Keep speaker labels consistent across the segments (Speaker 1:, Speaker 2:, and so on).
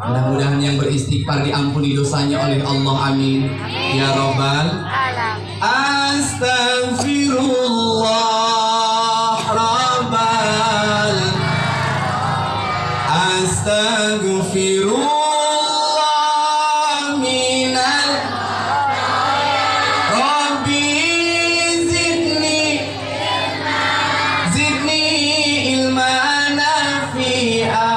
Speaker 1: Mudah-mudahan yang beristighfar diampuni dosanya oleh Allah, amin. Ya Rabbal alamin. Astaghfirullah Rabbal Astaghfirullah minal Rabbi zidni ilma nafi'a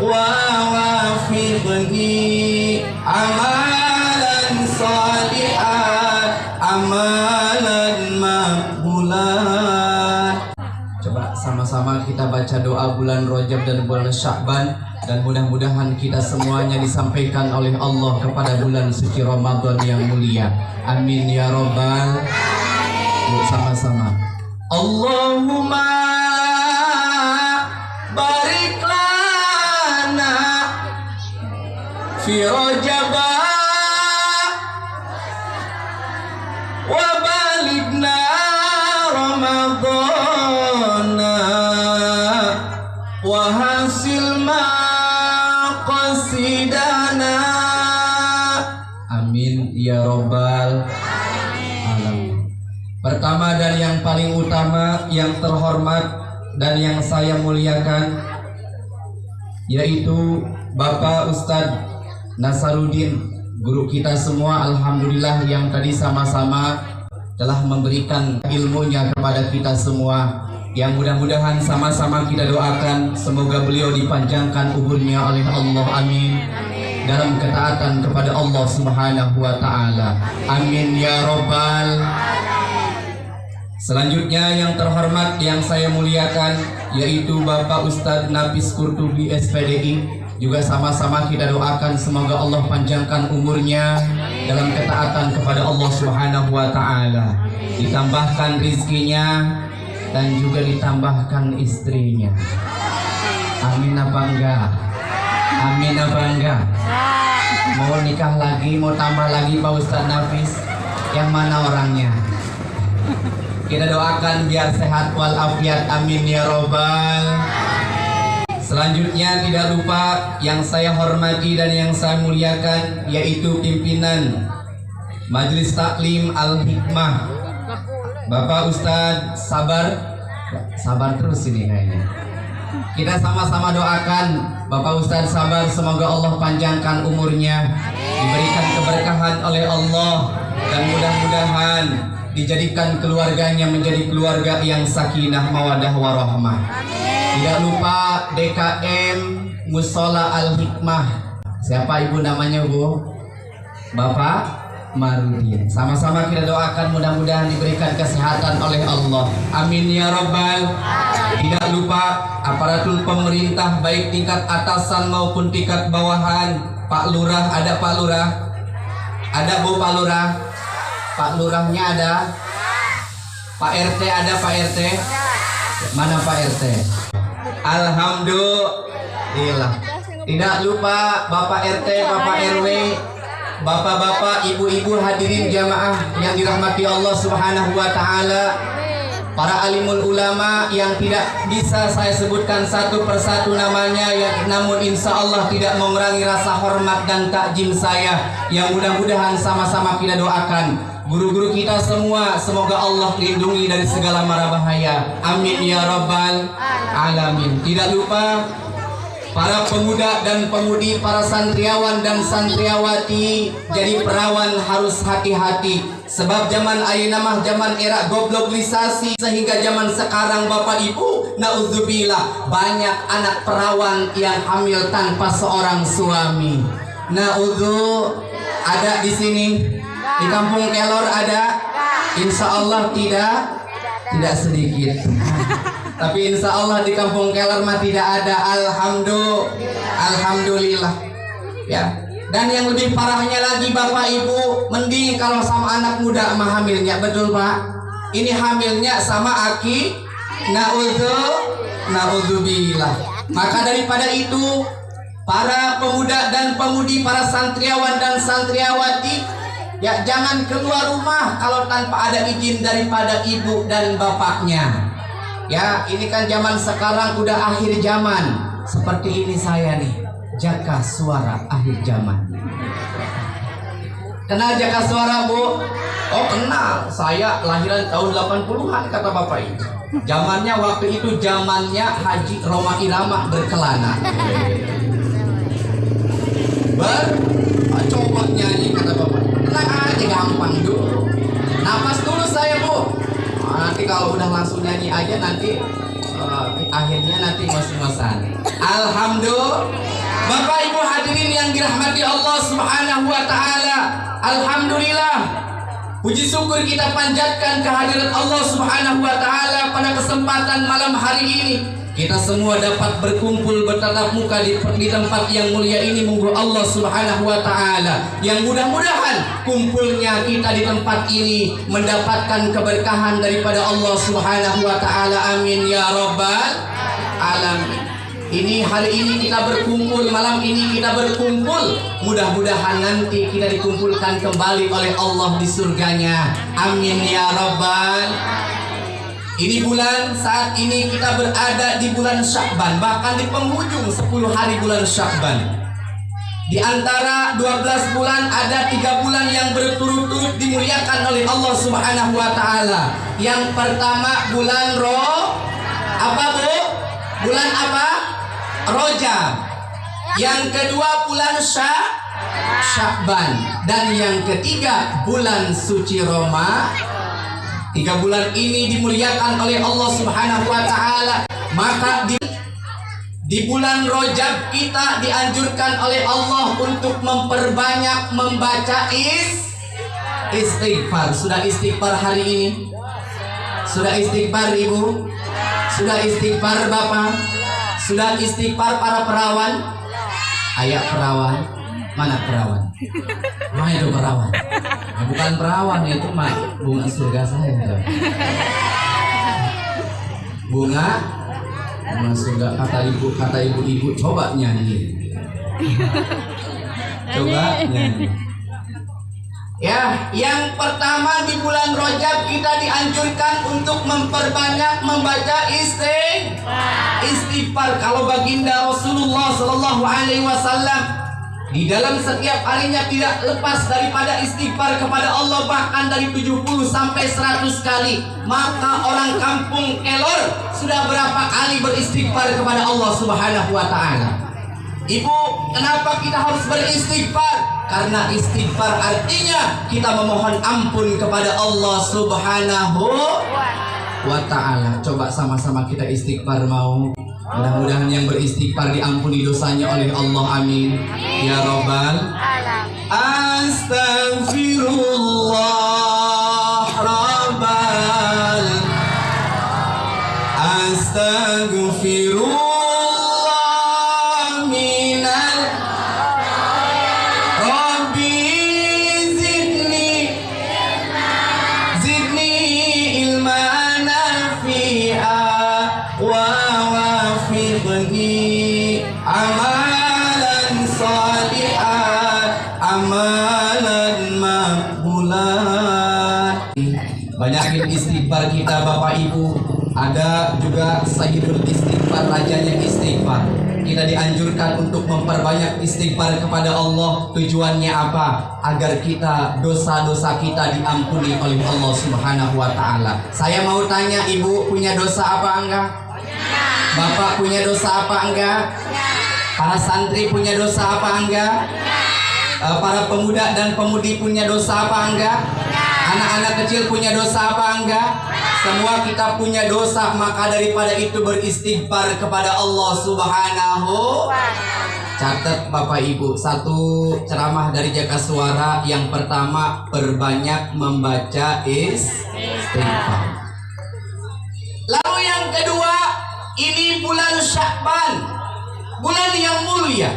Speaker 1: wa wafiqni amalan salihan amalan maqbulan. Coba sama-sama kita baca doa bulan Rajab dan bulan Sya'ban, dan mudah-mudahan kita semuanya disampaikan oleh Allah kepada bulan suci Ramadan yang mulia. Amin ya Rabbal. Yuk sama-sama. Allahumma barik lana fi Rajab wa balighna Ramadan wa hasil maqasidana. Amin ya Rabbal alamin. Pertama dan yang paling utama, yang terhormat dan yang saya muliakan, yaitu Bapak Ustadz Nasaruddin, guru kita semua, alhamdulillah, yang tadi sama-sama telah memberikan ilmunya kepada kita semua, yang mudah-mudahan sama-sama kita doakan semoga beliau dipanjangkan umurnya oleh Allah, amin, dalam ketaatan kepada Allah Subhanahu wa ta'ala, amin ya Rabbal. Selanjutnya yang terhormat yang saya muliakan, yaitu Bapak Ustadz Nafis Qurtubi SPDI, juga sama-sama kita doakan semoga Allah panjangkan umurnya dalam ketaatan kepada Allah Subhanahu wa ta'ala, ditambahkan rizkinya dan juga ditambahkan istrinya. Amin apa enggak? Amin apa enggak? Mau nikah lagi, mau tambah lagi Pak Ustadz Nafis? Yang mana orangnya? Kita doakan biar sehat walafiat, amin ya Rabbal. Selanjutnya tidak lupa yang saya hormati dan yang saya muliakan, yaitu pimpinan Majelis Taklim Al-Hikmah, Bapak Ustadz Sabar terus ini kayaknya. Kita sama-sama doakan Bapak Ustadz Sabar, semoga Allah panjangkan umurnya, diberikan keberkahan oleh Allah, dan mudah-mudahan dijadikan keluarganya menjadi keluarga yang sakinah mawadah warahmah. Tidak lupa DKM Musola Al-Hikmah. Siapa ibu namanya, Bu? Bapak Marudin. Sama-sama kita doakan mudah-mudahan diberikan kesehatan oleh Allah, amin ya Rabbal. Tidak lupa aparatur pemerintah baik tingkat atasan maupun tingkat bawahan. Pak Lurah, ada Pak Lurah? Ada Bu Pak Lurah? Pak Lurahnya ada? Pak RT ada? Pak RT? Mana Pak RT? Alhamdulillah. Tidak lupa Bapak RT, Bapak RW, Bapak-bapak, ibu-ibu hadirin jamaah yang dirahmati Allah Subhanahu wa ta'ala, para alimul ulama yang tidak bisa saya sebutkan satu persatu namanya, ya, namun insya Allah tidak mengurangi rasa hormat dan takjim saya, yang mudah-mudahan sama-sama kita doakan guru-guru kita semua, semoga Allah lindungi dari segala mara bahaya, amin ya Rabbal alamin. Tidak lupa para pemuda dan pemudi, para santriawan dan santriawati, jadi perawan harus hati-hati, sebab zaman ayeuna mah zaman era globalisasi, sehingga zaman sekarang Bapak Ibu, naudzubillah, banyak anak perawan yang hamil tanpa seorang suami. Naudzu, ada di sini di Kampung Kelor ada? Insya Allah tidak sedikit. Tapi insya Allah di Kampung Kelor mah tidak ada. Alhamdulillah. Ya. Dan yang lebih parahnya lagi Bapak Ibu, mending kalau sama anak muda mah hamilnya, betul Pak? Ini hamilnya sama aki. Naudzubillah. Maka daripada itu, para pemuda dan pemudi, para santriawan dan santriawati, ya jangan keluar rumah kalau tanpa ada izin daripada ibu dan bapaknya. Ya, ini kan zaman sekarang udah akhir zaman. Seperti ini saya nih, Jaka Suara akhir zaman. Kenal Jaka Suara, Bu? Oh, kenal. Saya lahiran tahun 80-an kata Bapak itu. Zamannya waktu itu zamannya Haji Roma Irama berkelana. Coba nyanyi kata Bapak. Tenang aja, gampang dulu. Napas dulu saya, Bu. Nanti kalau udah langsung nyanyi aja nanti akhirnya nanti ngos-ngosan. Alhamdulillah. Bapak Ibu hadirin yang dirahmati Allah Subhanahu wa taala. Alhamdulillah. Puji syukur kita panjatkan kehadirat Allah Subhanahu wa taala pada kesempatan malam hari ini. Kita semua dapat berkumpul bertatap muka di tempat yang mulia ini. Moga Allah Subhanahu wa taala yang mudah-mudahan kumpulnya kita di tempat ini mendapatkan keberkahan daripada Allah Subhanahu wa taala. Amin ya rabbal alamin. Ini hari ini kita berkumpul, malam ini kita berkumpul. Mudah-mudahan nanti kita dikumpulkan kembali oleh Allah di surganya. Amin ya rabbal. Ini bulan, saat ini kita berada di bulan Sya'ban, bahkan di penghujung 10 hari bulan Sya'ban. Di antara 12 bulan ada 3 bulan yang berturut-turut dimuliakan oleh Allah Subhanahu wa taala. Yang pertama bulan apa, Bu? Bulan apa? Rajab. Yang kedua bulan Sya'ban, dan yang ketiga bulan suci Ramadan. 3 bulan ini dimuliakan oleh Allah Subhanahu wa taala. Maka di bulan Rajab kita dianjurkan oleh Allah untuk memperbanyak membaca istighfar. Sudah istighfar hari ini? Sudah istighfar Ibu? Sudah istighfar Bapak? Sudah istighfar para perawan? Ayah perawan? Mana perawan? Mana itu perawan? Nah, bukan perawan, itu mah bunga surga saya. Bunga surga, kata ibu-ibu, coba nyanyi. Coba nyanyi. Ya, yang pertama di bulan Rajab kita dianjurkan untuk memperbanyak membaca istighfar. Kalau baginda Rasulullah Shallallahu Alaihi Wasallam di dalam setiap harinya tidak lepas daripada istighfar kepada Allah, bahkan dari 70 sampai 100 kali. Maka orang kampung kelor sudah berapa kali beristighfar kepada Allah Subhanahu wa taala. Ibu, kenapa kita harus beristighfar? Karena istighfar artinya kita memohon ampun kepada Allah Subhanahu wa ta'ala. Coba sama-sama kita istighfar, mau? Mudah-mudahan yang beristighfar diampuni dosanya oleh Allah. Amin ya rabbal Astaghfirullah rabbal Astaghfirullah banyakin istighfar kita Bapak Ibu. Ada juga Sayyidul Istighfar, rajanya istighfar. Kita dianjurkan untuk memperbanyak istighfar kepada Allah. Tujuannya apa? Agar kita, dosa-dosa kita diampuni oleh Allah Subhanahu wa taala. Saya mau tanya, Ibu punya dosa apa enggak? Bapak punya dosa apa enggak? Para santri punya dosa apa enggak? Para pemuda dan pemudi punya dosa apa enggak? Anak-anak kecil punya dosa apa enggak? Semua kita punya dosa. Maka daripada itu beristighfar kepada Allah Subhanahu. Catat Bapak Ibu, satu ceramah dari Jaka Suara. Yang pertama, perbanyak membaca istighfar. Lalu yang kedua, ini bulan Sya'ban, bulan yang mulia.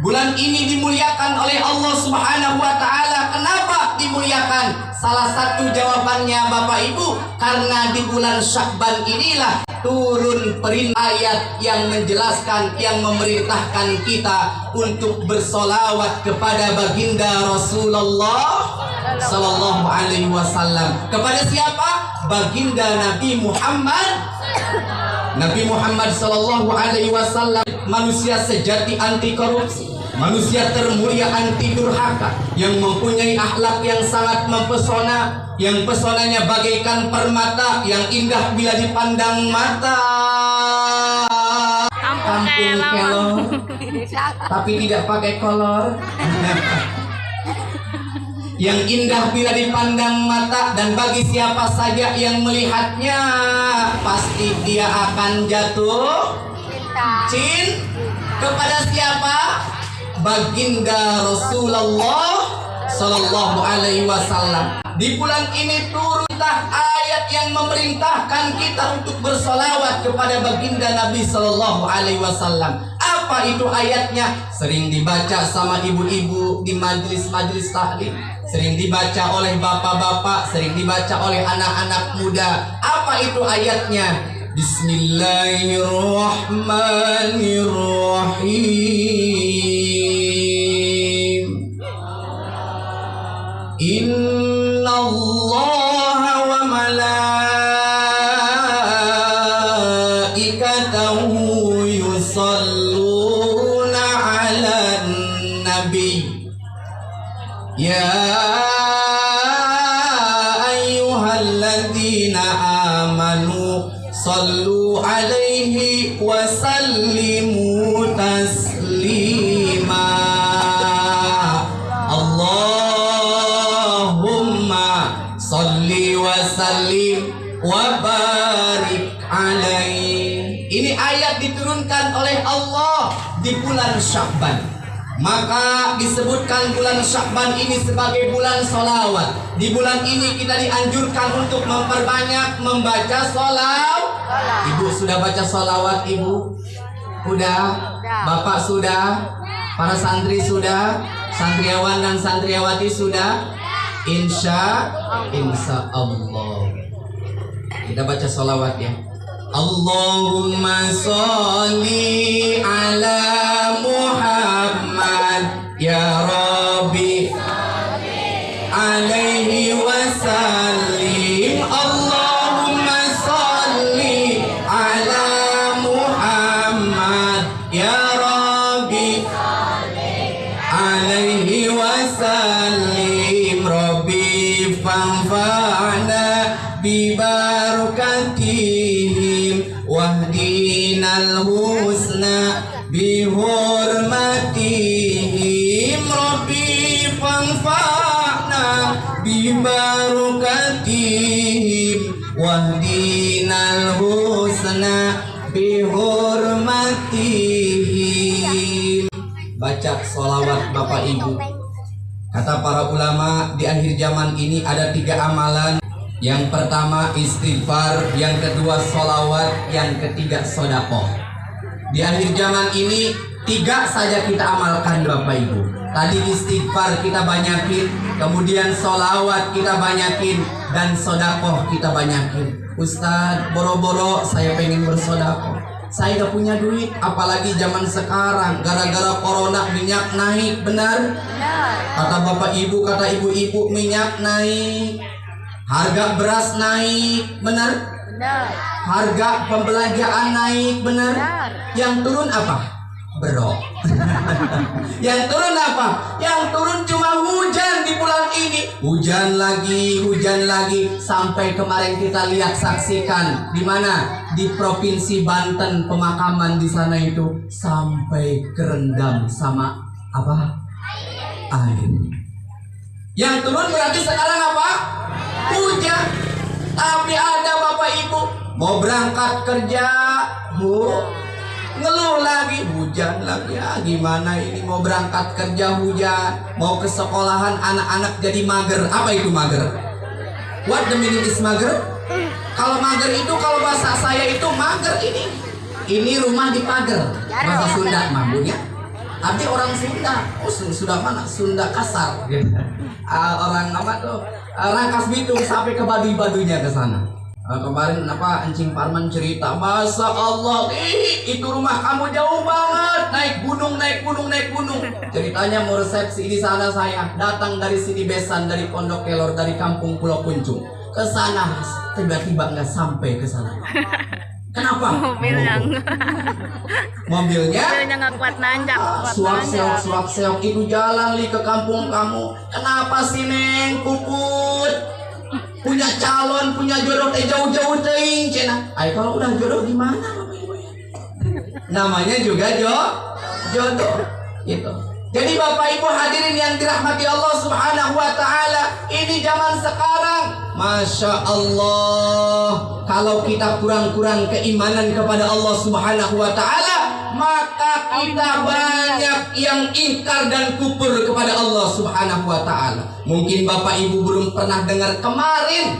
Speaker 1: Bulan ini dimuliakan oleh Allah Subhanahu wa taala. Kenapa dimuliakan? Salah satu jawabannya Bapak Ibu, karena di bulan Sya'ban inilah turun perintah ayat yang menjelaskan, yang memerintahkan kita untuk bersolawat kepada baginda Rasulullah Sallallahu Alaihi Wasallam. Kepada siapa? Baginda Nabi Muhammad Nabi Muhammad sallallahu alaihi wasallam manusia sejati anti korupsi, manusia termulia anti durhaka, yang mempunyai akhlak yang sangat mempesona, yang pesonanya bagaikan permata yang indah bila dipandang mata. Kampung kelor tapi tidak pakai kolor. Yang indah bila dipandang mata, dan bagi siapa saja yang melihatnya pasti dia akan jatuh cinta kepada siapa? Baginda Rasulullah sallallahu alaihi wasallam. Di bulan ini turun ayat yang memerintahkan kita untuk bersolawat kepada baginda Nabi sallallahu alaihi wasallam. Apa itu ayatnya? Sering dibaca sama ibu-ibu di majelis-majelis taklim, sering dibaca oleh bapak-bapak, sering dibaca oleh anak-anak muda. Apa itu ayatnya? Bismillahirrahmanirrahim. Innallaha wa malaikatahu yusalluna 'alan nabi. Ya ayyuhalladzina amanu sallu 'alaihi wa sallimu taslima. Allahumma salli wa sallim wa barik 'alaihi. Ini ayat diturunkan oleh Allah di bulan Sya'ban. Maka disebutkan bulan Sya'ban ini sebagai bulan sholawat. Di bulan ini kita dianjurkan untuk memperbanyak membaca sholawat. Ibu sudah baca sholawat, ibu? Sudah? Bapak sudah? Para santri sudah? Santriawan dan santriawati sudah? Insya Allah. Kita baca sholawat ya. Allahumma sholli ala Muhammad ya Rabbi alaihi wasallim. Allahumma sholli ala Muhammad ya Rabbi alaihi wasallim. Rabbi fanfa'na bi barakatihim wahdinal husna bi hurmatihim. Rabbi fanfa'na bi barakatihim wahdinal husna bi hurmatihim. Baca sholawat Bapak Ibu. Kata para ulama, di akhir zaman ini ada 3 amalan. Yang pertama istighfar, yang kedua sholawat, yang ketiga sedekah. Di akhir zaman ini 3 saja kita amalkan Bapak Ibu. Tadi istighfar kita banyakin, kemudian sholawat kita banyakin, dan sedekah kita banyakin. Ustadz, boro-boro saya pengen bersedekah, saya gak punya duit, apalagi zaman sekarang gara-gara corona minyak naik. Benar? Kata Bapak Ibu, kata ibu-ibu, minyak naik, harga beras naik. Benar? Harga pembelanjaan naik. Benar? Yang turun apa? Bro. Yang turun apa? Yang turun cuma hujan di bulan ini. Hujan lagi, sampai kemarin kita lihat saksikan di mana? Di Provinsi Banten, pemakaman di sana itu sampai kerendam sama apa? Air. Yang turun berarti sekarang apa? Hujan. Tapi ada Bapak Ibu mau berangkat kerja, Bu, ngeluh lagi, hujan lagi. Ya gimana ini, mau berangkat kerja hujan, mau ke sekolahan anak-anak jadi mager. Apa itu mager? What the meaning is mager? Kalau mager itu, kalau bahasa saya itu mager ini rumah di pagar. Bahasa Sunda mampunya. Tapi orang Sunda, oh Sunda mana? Sunda kasar. Orang apa tuh? Rangkas Bitung sampai ke Baduy-Baduйnya ke sana. Kemarin apa Encing Parman cerita, Masa Allah, itu rumah kamu jauh banget, naik gunung. Ceritanya mau resepsi di sana, saya datang dari sini Besan, dari Pondok Kelor, dari kampung Pulau Kuncung ke sana, tiba-tiba nggak sampai ke sana. Kenapa?
Speaker 2: Mobilnya nggak kuat nanjak.
Speaker 1: Suap seok itu jalan li ke kampung kamu. Kenapa sih Neng Puput? Punya calon, punya jodoh jauh-jauh teuing cenah. Ay kalau udah jodoh gimana Bapak Ibu ya? Namanya juga jodoh gitu. Jadi Bapak Ibu hadirin yang dirahmati Allah Subhanahu wa taala, ini zaman sekarang Masya Allah, kalau kita kurang-kurang keimanan kepada Allah Subhanahu wa taala, maka kita banyak yang ingkar dan kufur kepada Allah Subhanahu wa taala. Mungkin Bapak Ibu belum pernah dengar kemarin,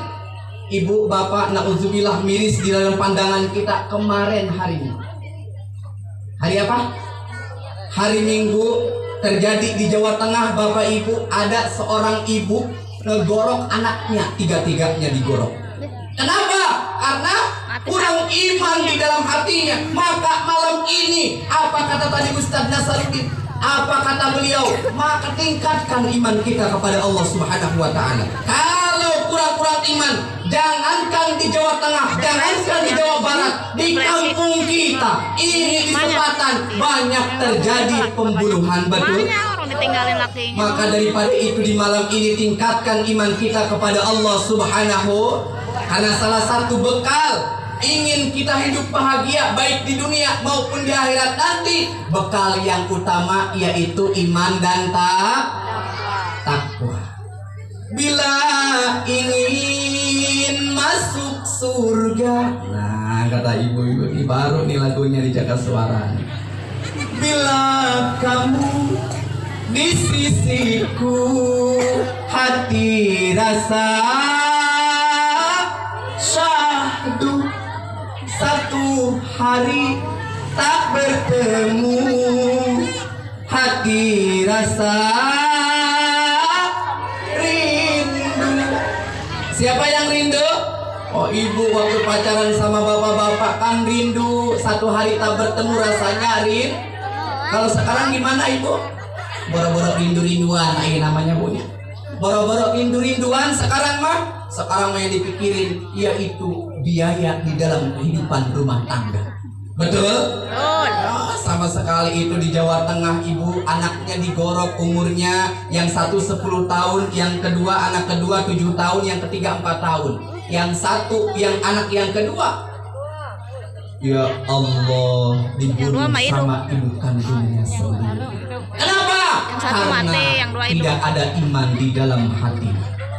Speaker 1: Ibu Bapak na'udzubillah miris di dalam pandangan kita kemarin hari apa? Hari Minggu terjadi di Jawa Tengah Bapak Ibu, ada seorang ibu ngegorok anaknya, tiga-tiganya digorok. Kenapa? Karena kurang iman di dalam hatinya. Maka malam ini apa kata tadi Ustaz Nasaruddin? Apa kata beliau? Maka tingkatkan iman kita kepada Allah Subhanahu wa taala. Kalau kurang-kurang iman, jangankan di Jawa Tengah, jangankan di Jawa Barat, di kampung kita ini di Selatan banyak terjadi pembunuhan, betul? Maka daripada itu di malam ini tingkatkan iman kita kepada Allah Subhanahu, karena salah satu bekal ingin kita hidup bahagia baik di dunia maupun di akhirat nanti, bekal yang utama yaitu iman dan takwa. Bila ingin masuk surga, nah kata ibu-ibu ini baru nih lagunya di Jaga Suara. Bila kamu di sisiku, hati rasa syahdu, satu hari tak bertemu, hati rasa rindu. Siapa yang rindu? Oh ibu waktu pacaran sama bapak-bapak kan rindu, satu hari tak bertemu rasanya rindu. Kalau sekarang gimana ibu? Boro-boro rindu-rinduan, ini namanya punya. Boro-boro rindu-rinduan sekarang mah yang dipikirin yaitu biaya di dalam kehidupan rumah tangga. Betul? Oh, sama sekali itu di Jawa Tengah ibu, anaknya digorok umurnya, yang satu 10 tahun, yang kedua anak kedua 7 tahun, yang ketiga 4 tahun, yang satu yang anak yang kedua, ya Allah, dibunuh sama ibu kandungnya sendiri. Kenapa? Karena tidak ada iman di dalam hati.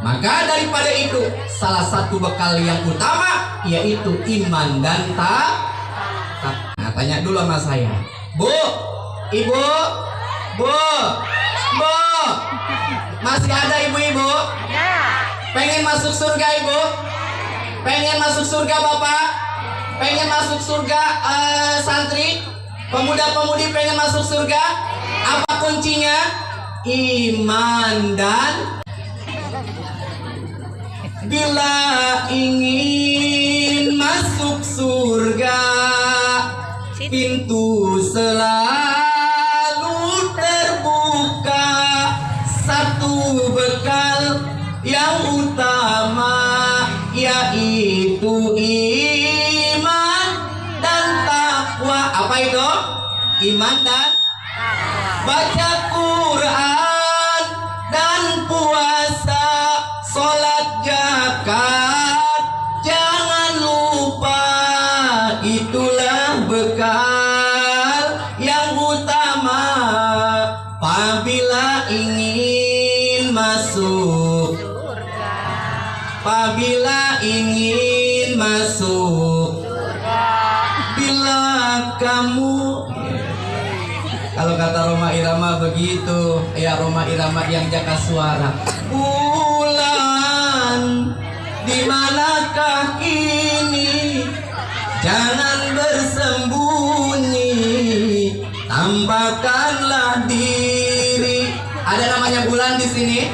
Speaker 1: Maka daripada itu, salah satu bekal yang utama yaitu iman dan takwa. Nah, tanya dulu sama saya, Bu, Ibu, Bu, masih ada ibu-ibu? Pengen masuk surga ibu? Pengen masuk surga bapak? Pengen masuk surga santri? Pemuda-pemudi pengen masuk surga? Apa kuncinya? Iman dan bila ingin masuk surga, pintu selalu terbuka. Satu bekal yang utama yaitu iman dan takwa. Apa itu? Iman dan baca Quran dan puasa, sholat zakat, jangan lupa, itulah bekal yang utama apabila ingin masuk, apabila ingin masuk. Bila kamu, kalau kata Roma Irama begitu, ya Roma Irama yang Jaga Suara. Bulan di manakah kini? Jangan bersembunyi, tampakkanlah diri. Ada namanya bulan di sini.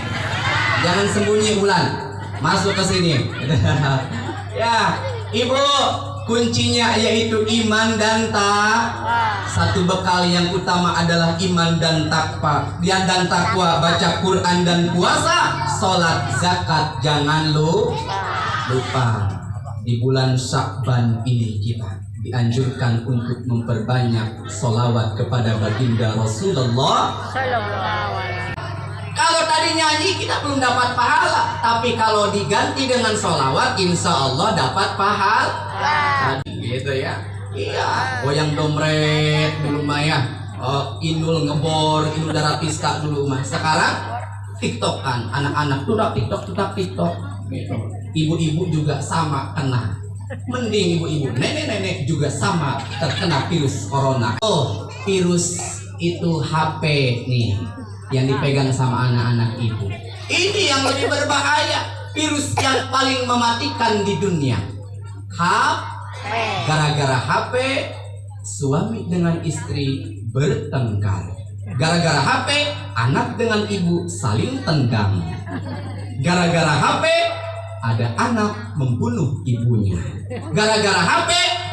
Speaker 1: Jangan sembunyi bulan. Masuk ke sini. Ya, Ibu, kuncinya yaitu iman dan takwa. Satu bekal yang utama adalah iman dan takwa. Dan takwa, baca Quran dan puasa, sholat zakat jangan lupa. Di bulan Sya'ban ini kita dianjurkan untuk memperbanyak sholawat kepada baginda Rasulullah. Kalau tadi nyanyi kita belum dapat pahala, tapi kalau diganti dengan sholawat, insya Allah dapat pahala. Gitu ya. Iya, goyang domret dulu mah ya. Inul ngebor, inul darah pista dulu mah. Sekarang TikTok kan, anak-anak tuh TikTok. Gitu. Ibu-ibu juga sama kena. Mending ibu-ibu, nenek-nenek juga sama terkena virus corona. Oh, virus itu HP nih yang dipegang sama anak-anak ibu. Ini yang lebih berbahaya, virus yang paling mematikan di dunia. Gara-gara HP, suami dengan istri bertengkar. Gara-gara HP, anak dengan ibu saling tendang. Gara-gara HP, ada anak membunuh ibunya. Gara-gara HP,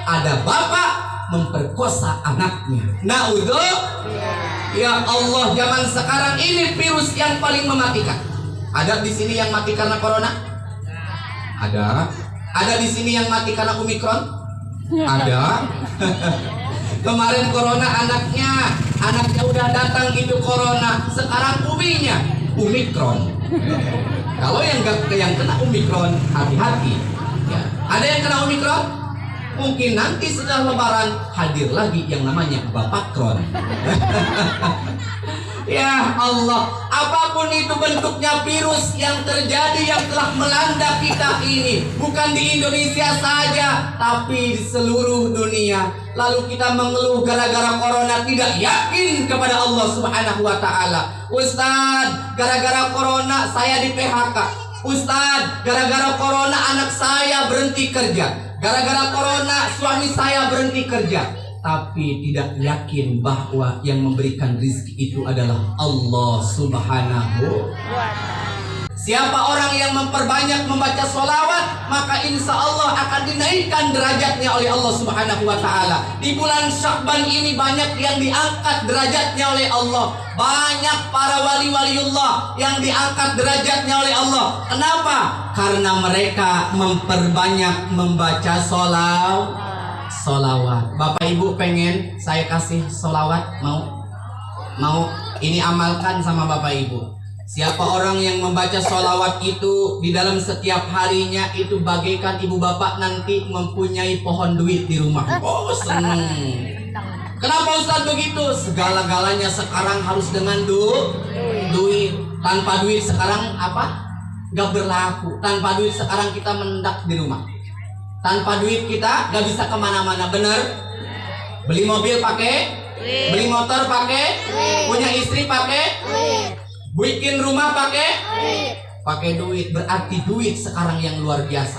Speaker 1: ada bapak memperkosa anaknya. Ya Allah, zaman sekarang ini virus yang paling mematikan. Ada di sini yang mati karena corona? Ada. Ada di sini yang mati karena Omikron? Ada. Kemarin corona anaknya udah datang itu corona. Sekarang uminya Omikron. Kalau yang kena Omikron, hati-hati. Ya. Ada yang kena Omikron? Mungkin nanti setelah Lebaran hadir lagi yang namanya Bapakron. Ya Allah, apapun itu bentuknya virus yang terjadi yang telah melanda kita ini, bukan di Indonesia saja, tapi di seluruh dunia. Lalu kita mengeluh gara-gara corona, tidak yakin kepada Allah Subhanahu wa Ta'ala. Ustadz, gara-gara corona saya di PHK. Ustadz, gara-gara corona anak saya berhenti kerja. Gara-gara corona suami saya berhenti kerja. Tapi tidak yakin bahwa yang memberikan rezeki itu adalah Allah Subhanahu wa Ta'ala. Siapa orang yang memperbanyak membaca sholawat, maka insya Allah akan dinaikkan derajatnya oleh Allah Subhanahu wa Ta'ala. Di bulan Sya'ban ini banyak yang diangkat derajatnya oleh Allah. Banyak para wali-waliullah yang diangkat derajatnya oleh Allah. Kenapa? Karena mereka memperbanyak membaca sholawat. Bapak Ibu pengen saya kasih sholawat? Mau? Ini amalkan sama Bapak Ibu. Siapa orang yang membaca sholawat itu di dalam setiap harinya, itu bagaikan ibu bapak nanti mempunyai pohon duit di rumah. Oh, seneng. Kenapa Ustaz begitu? Segala-galanya sekarang harus dengan duit. Tanpa duit sekarang apa? Gak berlaku. Tanpa duit sekarang kita mendak di rumah. Tanpa duit kita gak bisa kemana-mana. Bener? Beli mobil pakai, beli motor pakai, punya istri pakai, bikin rumah pakai duit. Berarti duit sekarang yang luar biasa.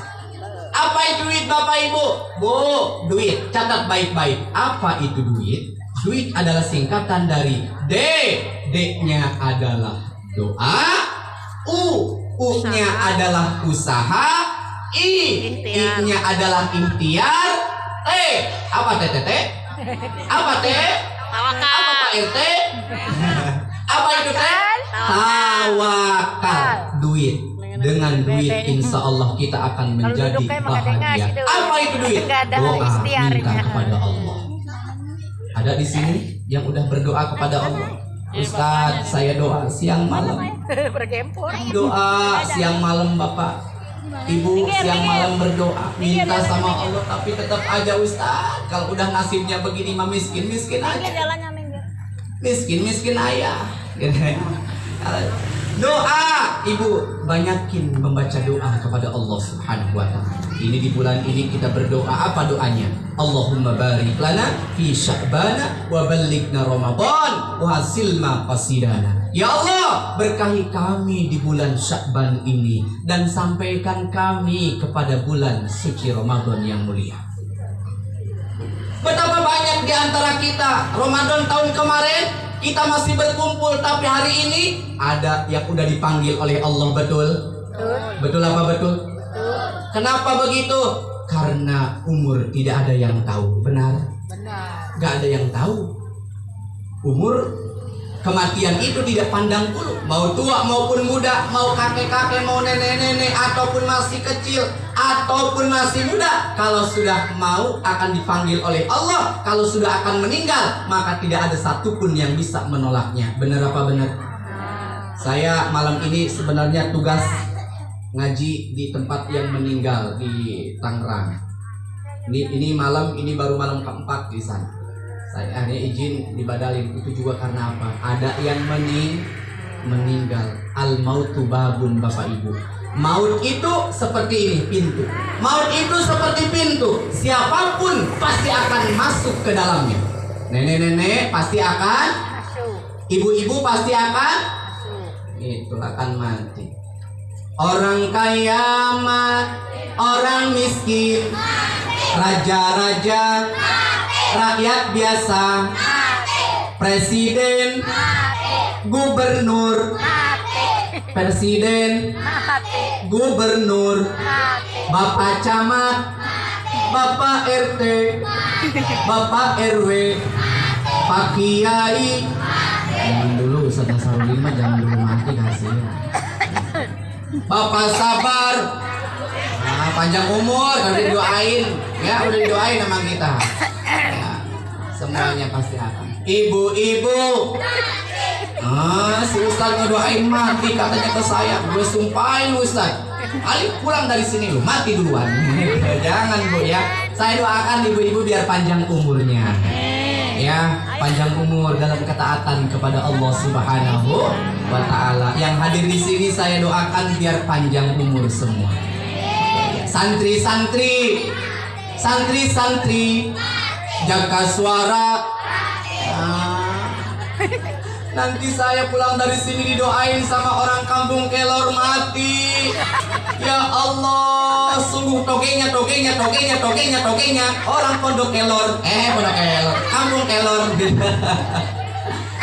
Speaker 1: Apa itu duit Bapak Ibu? Duit. Catat baik-baik. Apa itu duit? Duit adalah singkatan dari D. D-nya adalah doa. U-nya adalah usaha. I-nya adalah ikhtiar. T. Apa T? Apa T? Apa Pak RT? Apa itu T? Tawakal. Duit. Dengan duit insya Allah kita akan menjadi bahagia. Apa itu duit? Doa minta kepada Allah. Ada di sini yang udah berdoa kepada Allah. Ustadz, saya doa siang malam. Doa siang malam Bapak Ibu, siang malam berdoa minta sama Allah, tapi tetap aja Ustadz, kalau udah nasibnya begini mah miskin aja. Miskin ayah. Doa, Ibu banyakin membaca doa kepada Allah Subhanahu wa Ta'ala. Ini di bulan ini kita berdoa, apa doanya? Allahumma barik lana fi sya'bana wa ballighna Ramadan wa hasilna qasidana. Ya Allah, berkahi kami di bulan Sya'ban ini dan sampaikan kami kepada bulan suci Ramadan yang mulia. Betapa banyak di antara kita Ramadan tahun kemarin kita masih berkumpul, tapi hari ini ada yang udah dipanggil oleh Allah. Betul? Betul apa betul? Kenapa begitu? Karena umur tidak ada yang tahu. Benar? Gak ada yang tahu. Umur Kematian itu tidak pandang bulu, mau tua maupun muda, mau kakek-kakek, mau nenek-nenek, ataupun masih kecil, ataupun masih muda. Kalau sudah mau akan dipanggil oleh Allah, kalau sudah akan meninggal, maka tidak ada satupun yang bisa menolaknya. Benar apa benar? Saya malam ini sebenarnya tugas ngaji di tempat yang meninggal di Tangerang. Ini malam ini baru malam keempat di sana. Saya hanya izin dibadalin itu juga karena apa? Ada yang meninggal. Al mautu babun, Bapak Ibu. Maut itu seperti ini, pintu. Maut itu seperti pintu. Siapapun pasti akan masuk ke dalamnya. Nenek-nenek pasti akan, ibu-ibu pasti akan, itu akan mati. Orang kaya mati, orang miskin, raja-raja, rakyat biasa, presiden, gubernur, presiden, gubernur, bapak camat, bapak RT, bapak RW, pak kiai. Jangan dulu Ustaz Nasarudin mah, jangan dulu mati kasih. Bapak sabar, panjang umur, udah didoain, ya udah didoain sama kita. Ya, semuanya pasti akan. Ibu-ibu, si Ustaz ngedoain mati katanya ke saya. Gue sumpahin Ustaz, kali pulang dari sini lu mati duluan. Jangan Bu ya. Saya doakan ibu-ibu biar panjang umurnya. Ya, panjang umur dalam ketaatan kepada Allah Subhanahu wa Ta'ala. Yang hadir di sini saya doakan biar panjang umur semua. Santri-santri, santri-santri, jaga suara. Nanti saya pulang dari sini didoain sama orang kampung Kelor mati. Ya Allah, sungguh togenya. Orang Pondok Kelor, Pondok Kelor, kampung Kelor.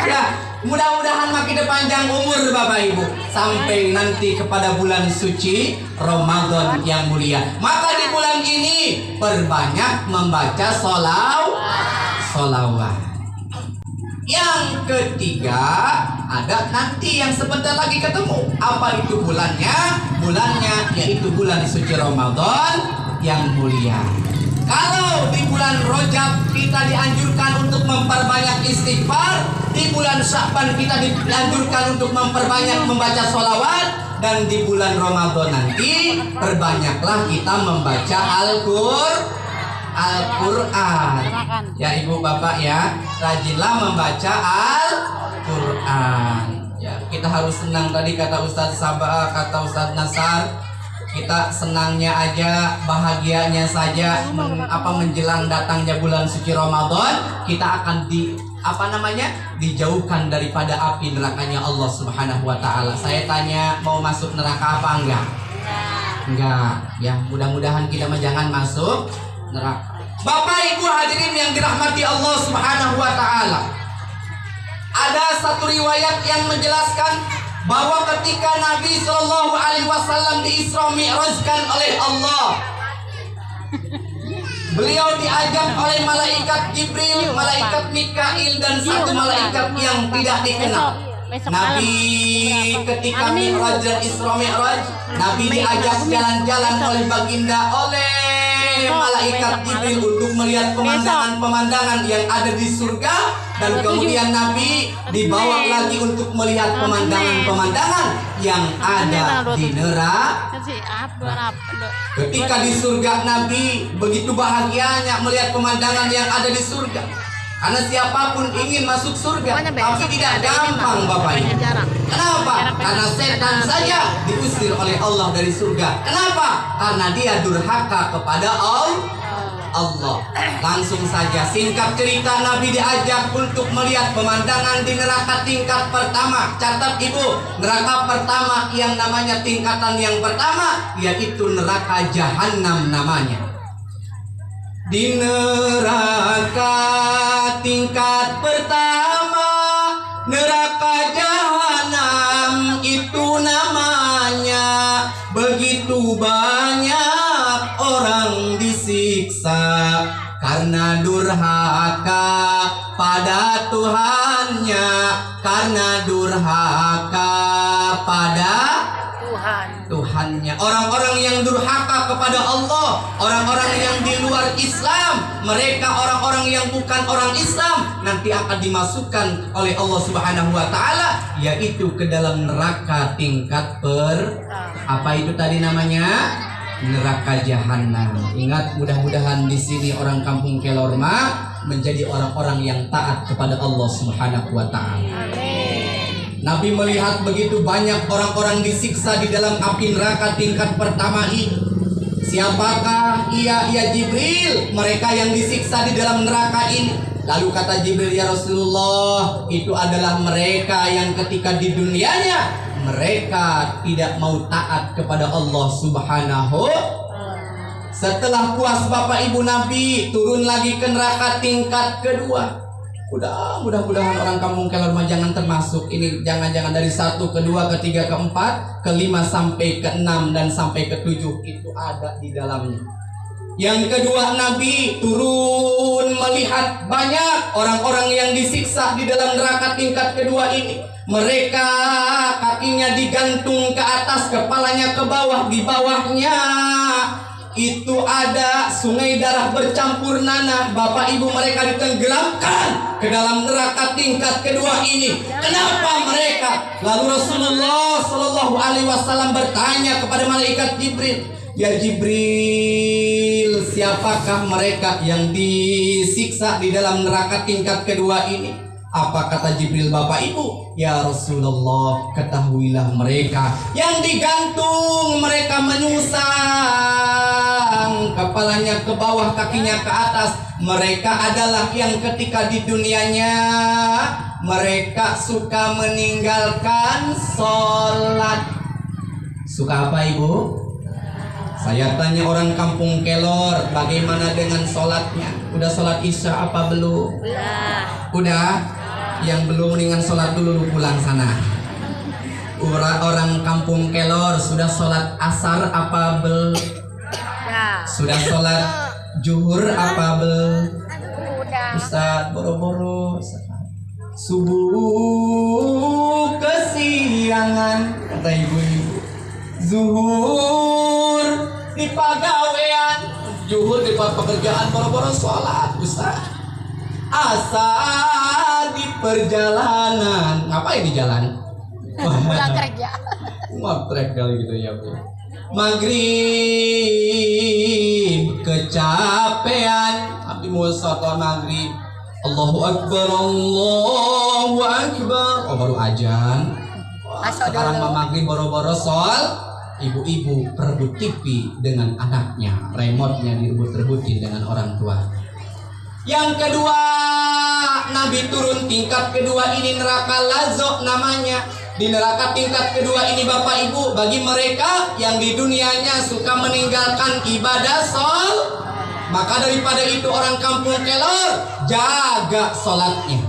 Speaker 1: Ya, mudah-mudahan makin panjang umur Bapak Ibu sampai nanti kepada bulan suci Ramadan yang mulia. Maka di bulan ini perbanyak membaca sholawat. Yang ketiga, ada nanti yang sebentar lagi ketemu. Apa itu bulannya? Bulannya yaitu bulan suci Ramadan yang mulia. Kalau di bulan Rajab kita dianjurkan untuk memperbanyak istighfar, di bulan Sya'ban kita dianjurkan untuk memperbanyak membaca sholawat, dan di bulan Ramadan nanti perbanyaklah kita membaca Al-Quran. Ya Ibu Bapak ya, rajinlah membaca Al-Quran. Ya, kita harus senang tadi kata Ustadz Sabah, kata Ustadz Nasar. Kita senangnya aja, bahagianya saja menjelang datangnya bulan suci Ramadan, kita akan dijauhkan daripada api nerakanya Allah Subhanahu wa Ta'ala. Saya tanya, mau masuk neraka apa enggak? Enggak. Ya, mudah-mudahan kita jangan masuk neraka. Bapak Ibu hadirin yang dirahmati Allah Subhanahu wa Ta'ala, ada satu riwayat yang menjelaskan bahwa ketika Nabi Shallallahu Alaihi Wasallam di-Isra Mi'rajkan oleh Allah, beliau diajak oleh malaikat Jibril, malaikat Mikail, dan satu malaikat yang tidak dikenal. Nabi ketika Mi'raj dan Isra Mi'raj, Nabi diajak jalan-jalan oleh baginda, oleh malaikat Jibril untuk melihat pemandangan-pemandangan yang ada di surga, dan kemudian Nabi dibawa lagi untuk melihat pemandangan-pemandangan yang ada di neraka. Ketika di surga, Nabi begitu bahagianya melihat pemandangan yang ada di surga. Karena siapapun ingin masuk surga, tapi tidak gampang Bapak Ibu. Kenapa? Karena setan saja diusir oleh Allah dari surga. Kenapa? Karena dia durhaka kepada Allah. Langsung saja singkat cerita, Nabi diajak untuk melihat pemandangan di neraka tingkat pertama. Catat Ibu, neraka pertama yang namanya tingkatan yang pertama yaitu neraka Jahanam namanya. Di neraka tingkat pertama, neraka Jahanam itu namanya. Begitu banyak orang disiksa karena durhaka pada Tuhannya, karena durhaka pada Tuhannya. Orang-orang yang durhaka kepada Allah, orang-orang yang di luar Islam, mereka orang-orang yang bukan orang Islam, nanti akan dimasukkan oleh Allah Subhanahu wa taala yaitu ke dalam neraka tingkat apa itu tadi namanya? Neraka jahanam. Ingat, mudah-mudahan di sini orang kampung Kelorma menjadi orang-orang yang taat kepada Allah Subhanahu wa taala. Nabi melihat begitu banyak orang-orang disiksa di dalam api neraka tingkat pertama ini. Siapakah ia? Ya Jibril, mereka yang disiksa di dalam neraka ini. Lalu kata Jibril, ya Rasulullah, itu adalah mereka yang ketika di dunianya mereka tidak mau taat kepada Allah Subhanahu. Setelah puas Bapak Ibu Nabi turun lagi ke neraka tingkat kedua. Mudah-mudahan orang kampung Kelorma jangan termasuk ini, jangan-jangan dari 1 ke 2 ke 3 ke 4 ke 5 sampai ke 6 dan sampai ke 7 itu ada di dalamnya. Yang kedua, Nabi turun melihat banyak orang-orang yang disiksa di dalam neraka tingkat kedua ini. Mereka kakinya digantung ke atas, kepalanya ke bawah, di bawahnya itu ada sungai darah bercampur nanah. Bapak Ibu, mereka ditenggelamkan ke dalam neraka tingkat kedua ini. Kenapa mereka? Lalu Rasulullah Shallallahu Alaihi Wasallam bertanya kepada malaikat Jibril, ya Jibril, siapakah mereka yang disiksa di dalam neraka tingkat kedua ini? Apa kata Jibril, Bapak Ibu? Ya Rasulullah, ketahuilah mereka yang digantung, mereka menyusang, kepalanya ke bawah, kakinya ke atas. Mereka adalah yang ketika di dunianya mereka suka meninggalkan sholat. Suka apa Ibu? Saya tanya orang kampung Kelor, bagaimana dengan sholatnya? Udah sholat isya apa belum? Udah? Yang belum mendingan sholat dulu, lu pulang sana. Orang kampung Kelor sudah sholat asar apa belum? Sudah sholat zuhur apa belum? Ustaz, boro-boro subuh kesiangan, kata ibu-ibu. Zuhur di pagawean, zuhur di pekerjaan, boro-boro sholat Ustaz. Asar di perjalanan, ngapain di jalan? Pulang kerja. Ngotrek kali gitu ya Bu. Maghrib kecapean, tapi mau sholat maghrib. Allahu Akbar, Allahu Akbar. Oh baru ajan. Sekarang maghrib boro-boro sol. Ibu-ibu perebut TV dengan anaknya, remote-nya direbut-rebutin dengan orang tua. Yang kedua, Nabi turun tingkat kedua ini, neraka Lazo namanya. Di neraka tingkat kedua ini Bapak Ibu, bagi mereka yang di dunianya suka meninggalkan ibadah maka daripada itu orang kampung Kelor jaga sholatnya.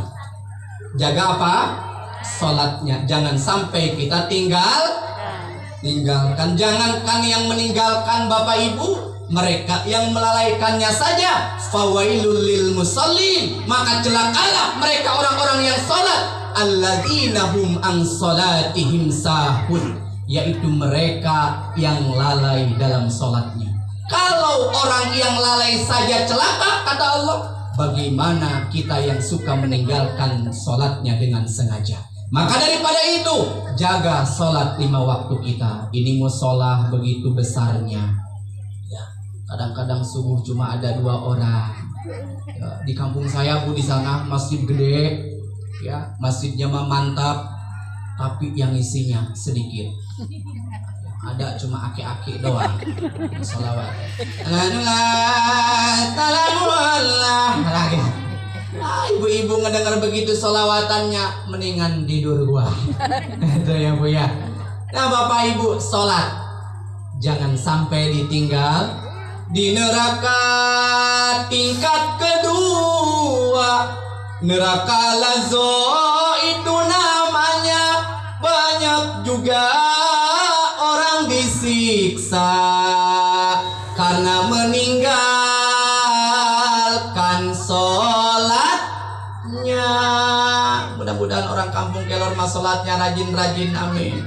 Speaker 1: Jaga apa? Sholatnya. Jangan sampai kita tinggalkan. Jangankan yang meninggalkan Bapak Ibu, mereka yang melalaikannya saja. Fawailul lil musallin, maka celakalah mereka orang-orang yang sholat. Alladzina hum an sholatihim sahun, yaitu mereka yang lalai dalam sholatnya. Kalau orang yang lalai saja celaka, kata Allah, bagaimana kita yang suka meninggalkan sholatnya dengan sengaja? Maka daripada itu, jaga sholat 5 waktu kita. Ini musolah begitu besarnya. Kadang-kadang subuh cuma ada 2 orang. Ya, di kampung saya Bu, di sana masjid gede, ya masjidnya mah mantap, tapi yang isinya sedikit. Ada cuma aki-aki doang. Sholawat. Lagi. Ibu-ibu ngedengar begitu sholawatannya, mendingan tidur gua. Itu ya Bu ya. Nah Bapak Ibu, sholat jangan sampai ditinggal. Di neraka tingkat kedua, neraka Lazo itu namanya, banyak juga orang disiksa karena meninggalkan sholatnya. Mudah-mudahan orang kampung kelor mah sholatnya rajin-rajin, amin.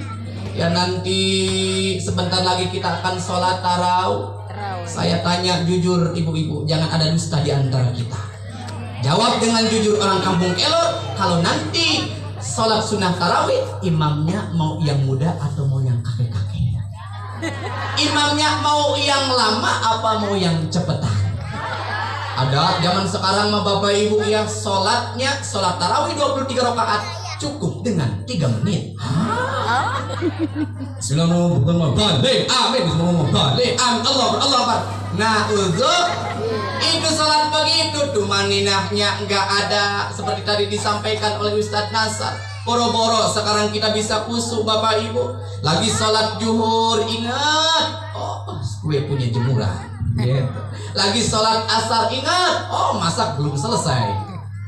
Speaker 1: Ya nanti sebentar lagi kita akan sholat tarawih. Saya tanya jujur ibu-ibu, jangan ada dusta di antara kita. Jawab dengan jujur orang kampung kelor, kalau nanti sholat sunnah tarawih, imamnya mau yang muda atau mau yang kakek-kakek? Imamnya mau yang lama apa mau yang cepetan? Ada zaman sekarang mah bapak ibu ya, sholatnya sholat tarawih 23 rakaat cukup dengan 3 menit. Bismillahirrahmanirrahim. Amin. Bismillahirrahmanirrahim. Amin. Allah. Nah, itu sholat begitu tuh maninahnya nggak ada seperti tadi disampaikan oleh Ustadz Nasar. Boro-boro sekarang kita bisa kusuk bapak ibu. Lagi sholat zuhur ingat, gue punya jemuran. Gitu. Lagi sholat asar ingat, masak belum selesai.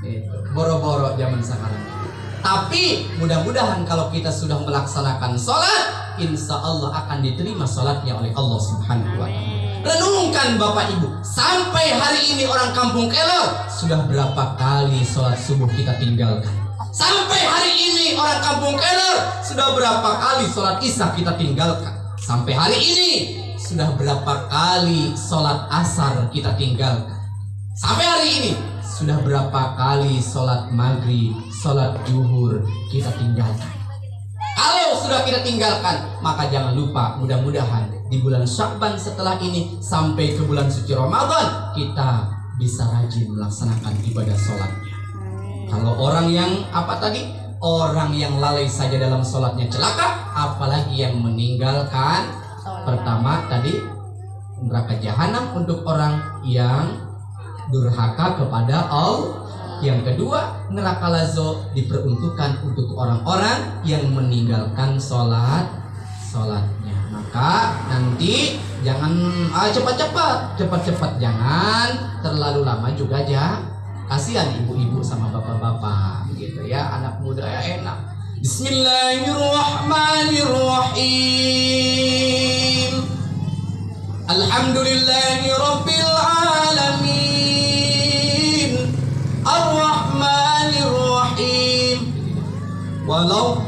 Speaker 1: Gitu. Boro-boro zaman sekarang. Tapi mudah-mudahan kalau kita sudah melaksanakan sholat, insya Allah akan diterima sholatnya oleh Allah Subhanahu wa Ta'ala. Renungkan bapak ibu, sampai hari ini orang kampung kelor sudah berapa kali sholat subuh kita tinggalkan? Sampai hari ini orang kampung kelor sudah berapa kali sholat isya kita tinggalkan? Sampai hari ini sudah berapa kali sholat asar kita tinggalkan? Sampai hari ini sudah berapa kali sholat maghrib, sholat zuhur kita tinggalkan? Kalau sudah kita tinggalkan, maka jangan lupa, mudah-mudahan di bulan Sya'ban setelah ini sampai ke bulan suci Ramadan kita bisa rajin melaksanakan ibadah sholatnya. Kalau orang yang orang yang lalai saja dalam sholatnya celaka, apalagi yang meninggalkan. Pertama tadi neraka jahanam untuk orang yang durhaka kepada Allah. Yang kedua, neraka lazo diperuntukkan untuk orang-orang yang meninggalkan sholatnya. Maka nanti jangan cepat-cepat, jangan terlalu lama juga aja. Kasihan ibu-ibu sama bapak-bapak gitu ya, anak muda ya enak. Bismillahirrahmanirrahim. Alhamdulillahirabbil alamin. Ar-Rahmanir-Rahim. Waladdallin.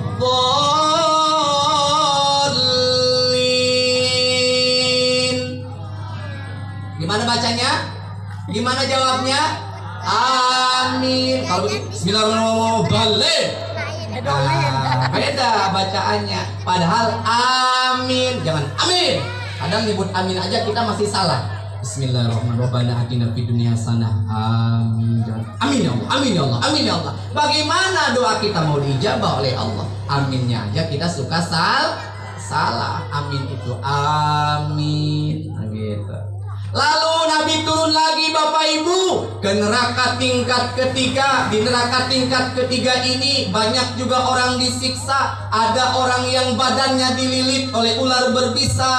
Speaker 1: Gimana bacanya? Gimana jawabnya? Amin. Kalau Bismillahirrahmanirrahim. Beda bacaannya. Padahal amin, jangan amin. Kadang nyebut amin aja kita masih salah. Bismillahirrahmanirrahim. Atina fid dunya hasanah. Amin. Amin ya Allah. Amin ya Allah. Amin ya Allah. Bagaimana doa kita mau diijabah oleh Allah? Aminnya aja kita suka salah. Amin itu amin. Nah, gitu. Lalu Nabi turun lagi bapak ibu ke neraka tingkat ketiga. Di neraka tingkat ketiga ini banyak juga orang disiksa. Ada orang yang badannya dililit oleh ular berbisa,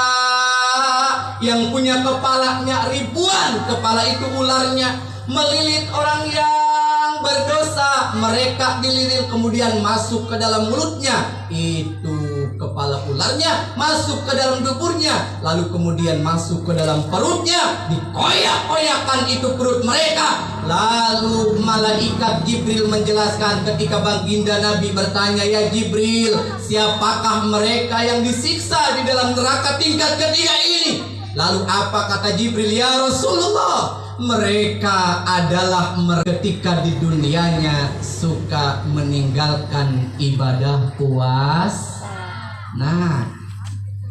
Speaker 1: yang punya kepalanya ribuan kepala, itu ularnya melilit orang yang berdosa. Mereka dililit kemudian masuk ke dalam mulutnya, itu kepala ularnya masuk ke dalam duburnya, lalu kemudian masuk ke dalam perutnya, dikoyak-koyakan itu perut mereka. Lalu malaikat Jibril menjelaskan ketika baginda Nabi bertanya, ya Jibril, siapakah mereka yang disiksa di dalam neraka tingkat ketiga ini? Lalu apa kata Jibril? Ya Rasulullah, mereka adalah ketika di dunianya suka meninggalkan ibadah puasa. Nah,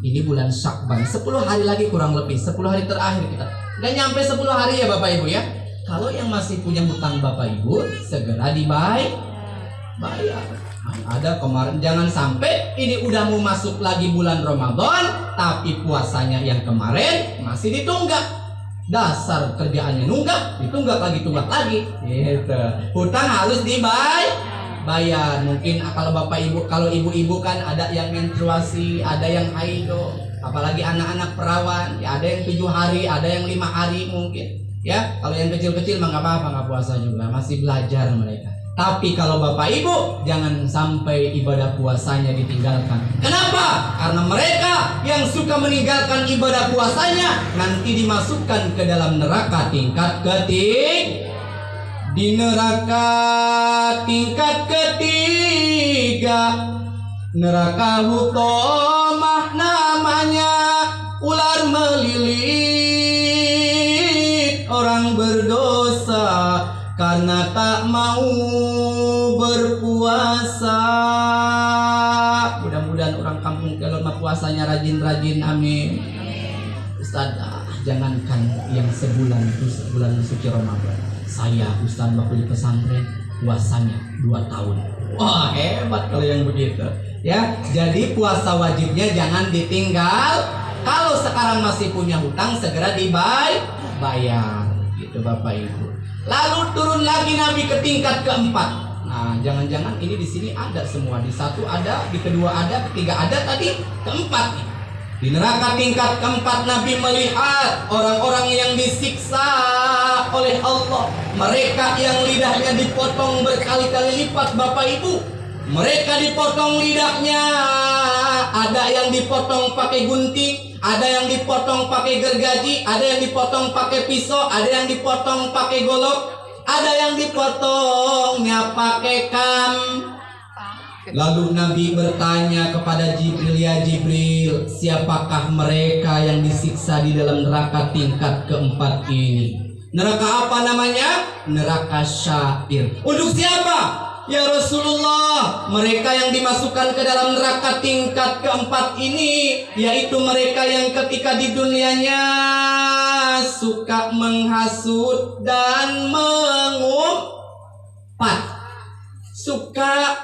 Speaker 1: ini bulan Sya'ban, 10 hari lagi kurang lebih, 10 hari terakhir kita. Gak nyampe 10 hari ya Bapak Ibu ya. Kalau yang masih punya hutang Bapak Ibu, segera bayar. Ada kemarin, jangan sampai ini udah mau masuk lagi bulan Ramadan, tapi puasanya yang kemarin masih ditunggak. Dasar kerjaannya nunggak, ditunggak lagi. Gitu. Hutang harus bayar. Mungkin kalau bapak ibu, kalau ibu-ibu kan ada yang menstruasi, ada yang haido, apalagi anak-anak perawan, ya ada yang 7 hari, ada yang 5 hari mungkin. Ya, kalau yang kecil-kecil mah nggak apa-apa, nggak puasa juga, masih belajar mereka. Tapi kalau bapak ibu, jangan sampai ibadah puasanya ditinggalkan. Kenapa? Karena mereka yang suka meninggalkan ibadah puasanya nanti dimasukkan ke dalam neraka tingkat ketiga. Di neraka tingkat ketiga, neraka hutomah namanya, ular melilit orang berdosa karena tak mau berpuasa. Mudah-mudahan orang kampung Kelor mah puasanya rajin-rajin, amin. Ustaz, jangankan yang sebulan itu, sebulan suci Ramadan, saya Ustaz waktu di pesantren puasanya 2 tahun. Wah, hebat kalau yang begitu. Ya, jadi puasa wajibnya jangan ditinggal. Kalau sekarang masih punya hutang, segera dibayar. Gitu Bapak Ibu. Lalu turun lagi Nabi ke tingkat keempat. Nah, jangan-jangan ini di sini ada semua. Di satu ada, di kedua ada, ketiga ada, tadi keempat nih. Di neraka tingkat keempat Nabi melihat orang-orang yang disiksa oleh Allah. Mereka yang lidahnya dipotong berkali-kali lipat Bapak Ibu. Mereka dipotong lidahnya. Ada yang dipotong pakai gunting, ada yang dipotong pakai gergaji, ada yang dipotong pakai pisau, ada yang dipotong pakai golok, ada yang dipotongnya pakai kam. Lalu Nabi bertanya kepada Jibril, ya Jibril, siapakah mereka yang disiksa di dalam neraka tingkat keempat ini? Neraka apa namanya? Neraka syair. Untuk siapa? Ya Rasulullah, mereka yang dimasukkan ke dalam neraka tingkat keempat ini, yaitu mereka yang ketika di dunianya suka menghasut dan mengumpat, suka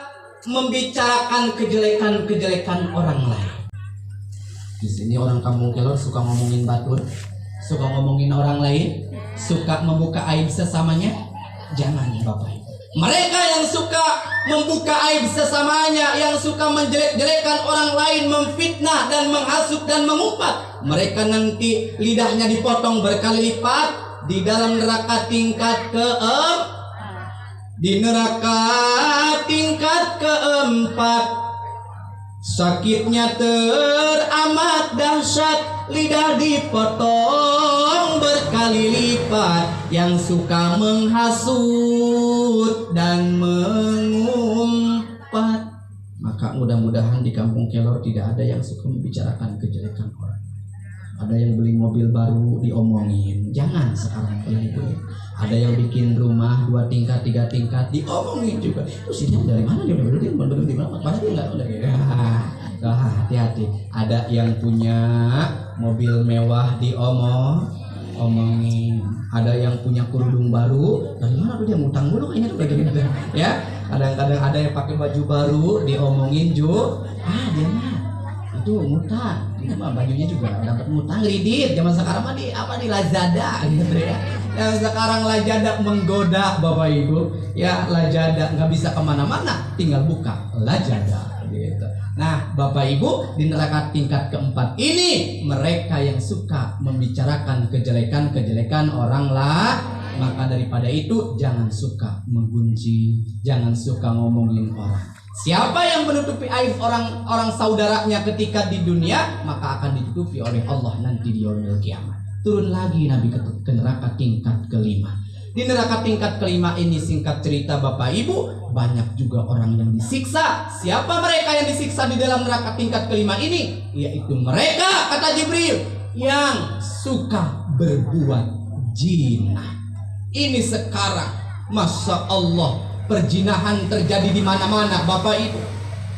Speaker 1: membicarakan kejelekan-kejelekan orang lain. Di sini orang kampung Kelor suka ngomongin batur, suka ngomongin orang lain, suka membuka aib sesamanya. Jangan Bapak Ibu. Mereka yang suka membuka aib sesamanya, yang suka menjelek-jelekan orang lain, memfitnah dan menghasut dan mengumpat, mereka nanti lidahnya dipotong berkali lipat di dalam neraka tingkat keempat. Di neraka tingkat keempat, sakitnya teramat dahsyat, lidah dipotong berkali lipat, yang suka menghasut dan mengumpat. Maka mudah-mudahan di kampung Kelor tidak ada yang suka membicarakan kejelekan orang. Ada yang beli mobil baru diomongin, jangan sekarang itu. Ada yang bikin rumah 2 tingkat 3 tingkat diomongin juga. Terus ini dari mana dia udah di mana? Mana dia nggak udah ya. Hati-hati. Ada yang punya mobil mewah diomongin. Ada yang punya kerudung baru. Dari mana tuh dia ngutang dulu kayaknya tuh gitu. Ya. Kadang-kadang ada yang pakai baju baru diomongin juga. Dia mah itu ngutang. Itu mah bajunya juga dapat ngutang lidit. Zaman sekarang mah di Lazada gitu ya. Yang sekarang Lazada menggoda Bapak Ibu. Ya, Lazada nggak bisa kemana-mana, tinggal buka Lazada gitu. Nah Bapak Ibu, di neraka tingkat keempat ini mereka yang suka membicarakan kejelekan-kejelekan orang lah. Maka daripada itu jangan suka menggunjing, jangan suka ngomongin orang. Siapa yang menutupi aib orang saudaranya ketika di dunia, maka akan ditutupi oleh Allah nanti di yaumil kiamat. Turun lagi Nabi ke neraka tingkat kelima. Di neraka tingkat kelima ini, singkat cerita Bapak Ibu, banyak juga orang yang disiksa. Siapa mereka yang disiksa di dalam neraka tingkat kelima ini? Yaitu mereka, kata Jibril, yang suka berbuat jinah. Ini sekarang, Masya Allah, perjinahan terjadi di mana-mana Bapak Ibu.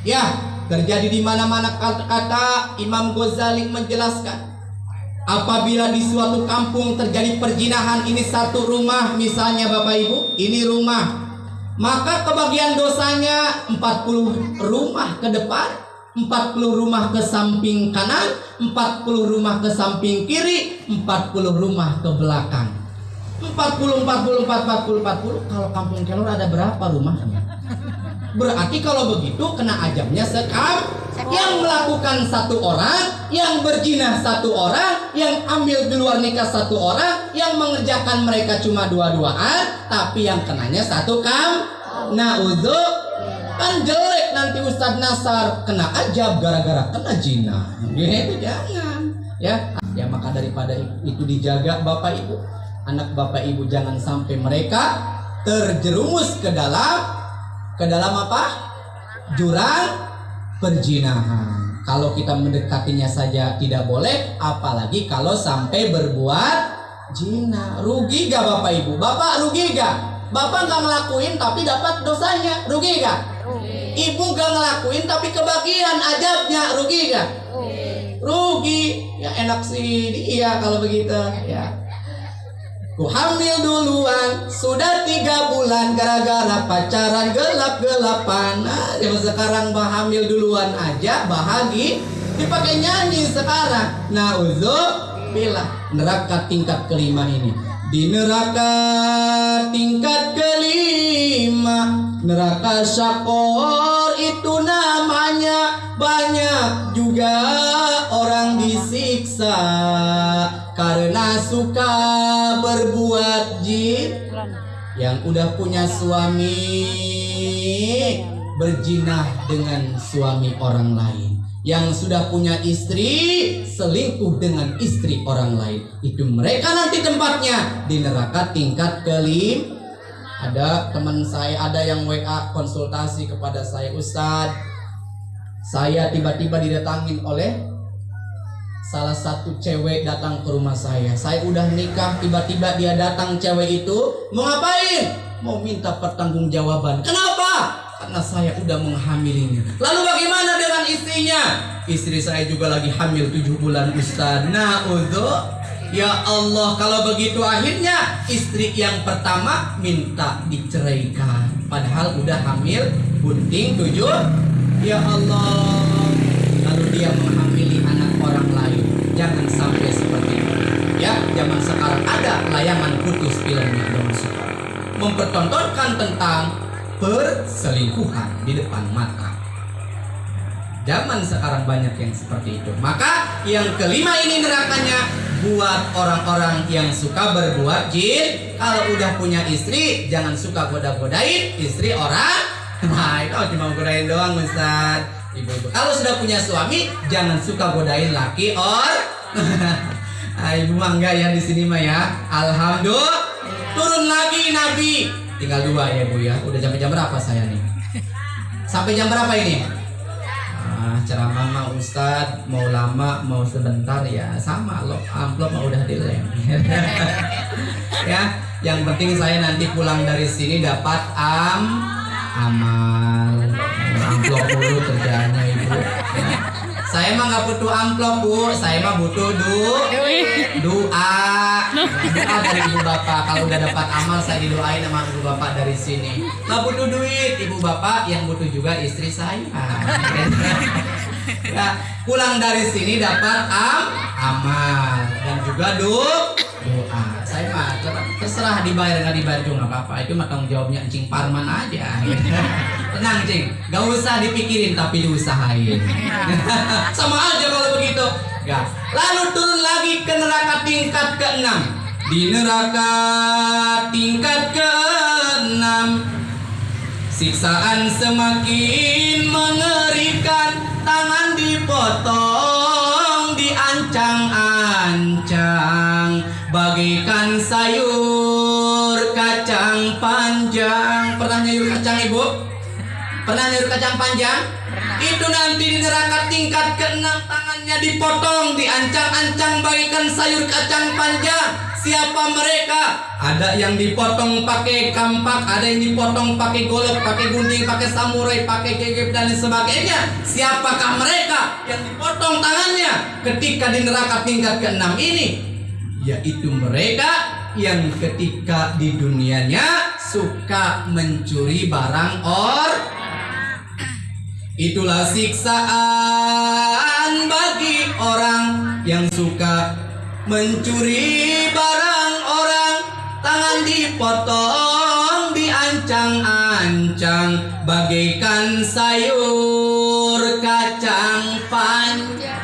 Speaker 1: Ya, terjadi di mana-mana. Kata Imam Ghazali menjelaskan, apabila di suatu kampung terjadi perjinahan, ini satu rumah misalnya Bapak Ibu, ini rumah, maka kebagian dosanya 40 rumah ke depan, 40 rumah ke samping kanan, 40 rumah ke samping kiri, 40 rumah ke belakang. 40. Kalau kampung Kelor ada berapa rumahnya? Berarti kalau begitu kena ajabnya sekam. Yang melakukan 1 orang, yang berzina 1 orang, yang ambil di luar nikah 1 orang, yang mengerjakan mereka cuma 2-2an, tapi yang kenanya 1 kam. Na'udzu, kan jelek nanti Ustadz Nasar kena ajab gara-gara kena zina. Gitu jangan. Ya, maka daripada itu dijaga Bapak Ibu. Anak Bapak Ibu jangan sampai mereka terjerumus ke dalam apa? Jurang perzinahan. Kalau kita mendekatinya saja tidak boleh, apalagi kalau sampai berbuat zina. Rugi gak Bapak Ibu? Bapak rugi gak? Bapak gak ngelakuin tapi dapat dosanya, rugi gak? Ibu gak ngelakuin tapi kebagian ajabnya, rugi gak? Rugi. Ya enak sih dia kalau begitu ya. Ku hamil duluan, sudah 3 bulan gara-gara pacaran gelap-gelapan. Nah, sekarang hamil duluan aja bahagia, dipakai nyanyi sekarang. Nauzubillah. Neraka tingkat kelima ini. Di neraka tingkat kelima, neraka syakor itu namanya. Banyak juga orang disiksa karena suka berbuat jin. Yang udah punya suami berzina dengan suami orang lain. Yang sudah punya istri selingkuh dengan istri orang lain. Itu mereka nanti tempatnya di neraka tingkat kelima. Ada teman saya, ada yang WA konsultasi kepada saya, Ustadz, saya tiba-tiba didatangin oleh salah satu cewek datang ke rumah saya. Saya udah nikah, tiba-tiba dia datang, cewek itu mau ngapain? Mau minta pertanggungjawaban. Kenapa? Karena saya udah menghamilinya. Lalu bagaimana dengan istrinya? Istri saya juga lagi hamil 7 bulan Ustaz. Ya Allah, kalau begitu akhirnya istri yang pertama minta diceraikan. Padahal udah hamil bunting 7. Ya Allah, lalu dia menghamili anak orang lain. Jangan sampai seperti itu. Ya, zaman sekarang ada layangan putus filmnya mempertontonkan tentang perselingkuhan di depan mata. Zaman sekarang banyak yang seperti itu. Maka yang kelima ini nerakanya buat orang-orang yang suka berbuat jin. Kalau udah punya istri, jangan suka goda-godain istri orang. Nah, itu cuma godain doang Ustaz. Ibu-ibu, kalau sudah punya suami, jangan suka godain laki Ibu mah enggak ya di sini mah ya. Alhamdulillah. Turun lagi Nabi. Tinggal 2 ya Bu ya. Udah jam berapa saya nih? Sampai jam berapa ini? Ceramah mah Ustadz mau lama mau sebentar ya sama loh, amplop mah udah dilem. Ya, yang penting saya nanti pulang dari sini dapat amal. Amplop dulu kerjaannya Ibu. Ya. Saya mah nggak butuh amplop Bu, saya mah butuh doa dari Ibu Bapak. Kalau udah dapat amal saya didoain sama Ibu Bapak dari sini. Nggak butuh duit Ibu Bapak, yang butuh juga istri saya. Ya, pulang dari sini dapat amal dan juga doa. Saya mah terserah dibayar nggak dibayar juga nggak apa-apa. Itu mah tanggung jawabnya Cing Parman aja. Tenang Cing, gak usah dipikirin tapi diusahain. Sama aja kalau begitu. Ya. Lalu turun lagi ke neraka tingkat ke-6. Di neraka tingkat ke-6, siksaan semakin mengerikan. Tangan dipotong, diancang-ancang bagaikan sayur kacang panjang. Pernah nyayur kacang Ibu? Pernah nyayur kacang panjang? Itu nanti di neraka tingkat ke-6, tangannya dipotong, diancang-ancang bagaikan sayur kacang panjang. Siapa mereka? Ada yang dipotong pakai kampak, ada yang dipotong pakai golok, pakai gunting, pakai samurai, pakai gegep dan sebagainya. Siapakah mereka yang dipotong tangannya ketika di neraka tingkat ke-6 ini? Yaitu mereka yang ketika di dunianya suka mencuri barang Itulah siksaan bagi orang yang suka mencuri barang orang. Tangan dipotong, diancang-ancang bagaikan sayur kacang panjang.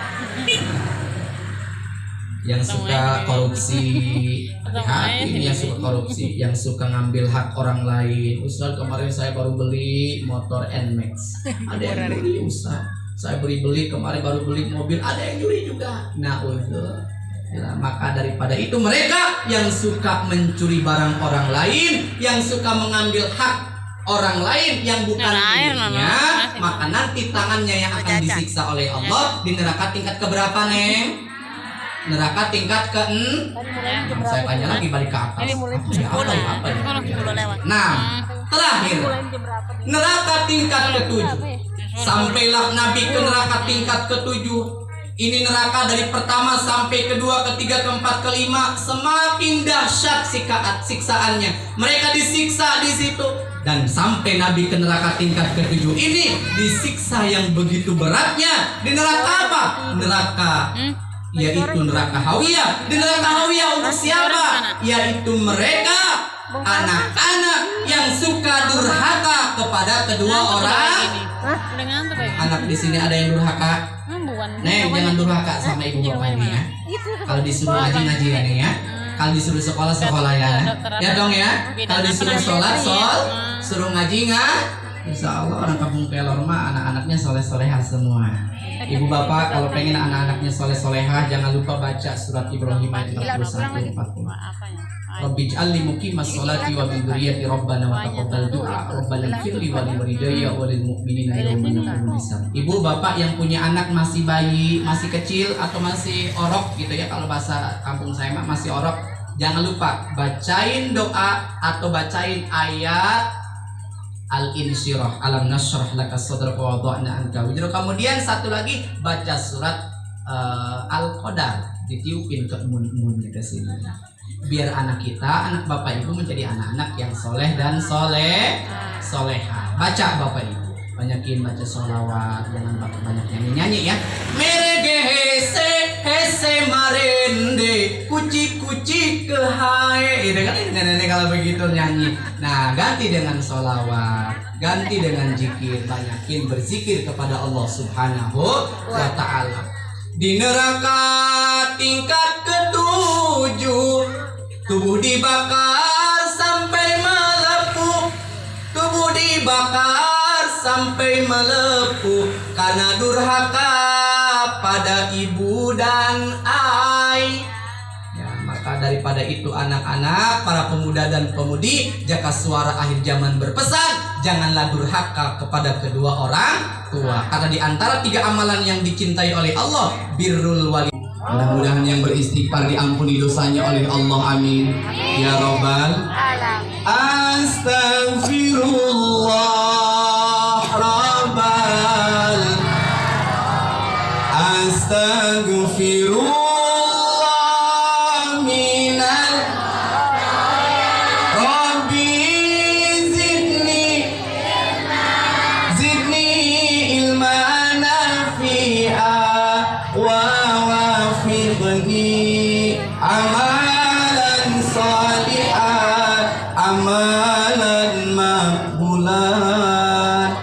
Speaker 1: Yang suka korupsi, hati yang suka korupsi, yang suka ngambil hak orang lain. Ustaz, kemarin saya baru beli motor NMAX, ada yang nyuri Ustaz. Saya beli kemarin baru beli mobil, ada yang nyuri juga. Nah, Ya, maka daripada itu mereka yang suka mencuri barang orang lain, yang suka mengambil hak orang lain yang bukan miliknya, maka nanti tangannya yang akan disiksa oleh Allah di neraka tingkat keberapa, Neng? Neraka tingkat ke saya tanya lagi balik ke atas. Apa ya? Nah, terakhir neraka tingkat ke-7. Sampailah Nabi ke neraka tingkat ke-7. Ini neraka dari pertama sampai kedua, ketiga, keempat, kelima, semakin dahsyat siksaannya. Mereka disiksa di situ dan sampai Nabi ke neraka tingkat ke-7 ini disiksa yang begitu beratnya. Di neraka apa? Neraka yaitu neraka Hawiyah. Di neraka Hawiyah untuk siapa? Yaitu mereka anak-anak yang suka durhaka kepada kedua orang. Anak di sini ada yang durhaka? Neng, jangan durhaka sama ibu bapak ini ya. Kalau disuruh ngaji ya nih ya. Kalau disuruh sekolah ya. Ya dong ya. Kalau disuruh sholat suruh ngaji nggak? Insya Allah orang kampung Pelor mah anak-anaknya soleh-solehah semua. Ibu bapak kalau pengen anak-anaknya soleh-solehah jangan lupa baca surat Ibrahim ayat 41 40. Rabbi ij'alni muqimas sholati wa min dzurriyyati rabbana wa taqabbal du'a rabbana ighfirli wa li walidayya wa lil mu'minina yawma yaqumul hisab. Ibu bapak yang punya anak masih bayi, masih kecil atau masih orok gitu ya, kalau bahasa kampung saya mah masih orok, jangan lupa bacain doa atau bacain ayat Al-Insyirah, alam nashrah laka sadraka wa wada'na anka wizrak. Kemudian satu lagi baca surat Al-Qadar, ditiupin ke mun-mun ke sini. Biar anak kita, anak bapak ibu menjadi anak-anak yang soleh dan soleha. Baca bapak ibu, banyakin baca sholawat, jangan banyak nyanyi-nyanyi ya. Merege hese marende, kucik ke hae. Itu kan nenek kalau begitu nyanyi. Nah, ganti dengan sholawat, ganti dengan zikir, banyakin berzikir kepada Allah Subhanahu wa Ta'ala. Di neraka tingkat ke-7, tubuh dibakar sampai melepuh, tubuh dibakar sampai melepuh karena durhaka pada ibu dan ayah. Ya, maka daripada itu anak-anak, para pemuda dan pemudi, jaka suara akhir zaman berpesan, janganlah durhaka kepada kedua orang tua. Karena di antara 3 amalan yang dicintai oleh Allah, birrul wali. Mudah-mudahan yang beristighfar diampuni dosanya oleh Allah, amin ya rabbal alamin. Astaghfirullah rabbal astaghfirullah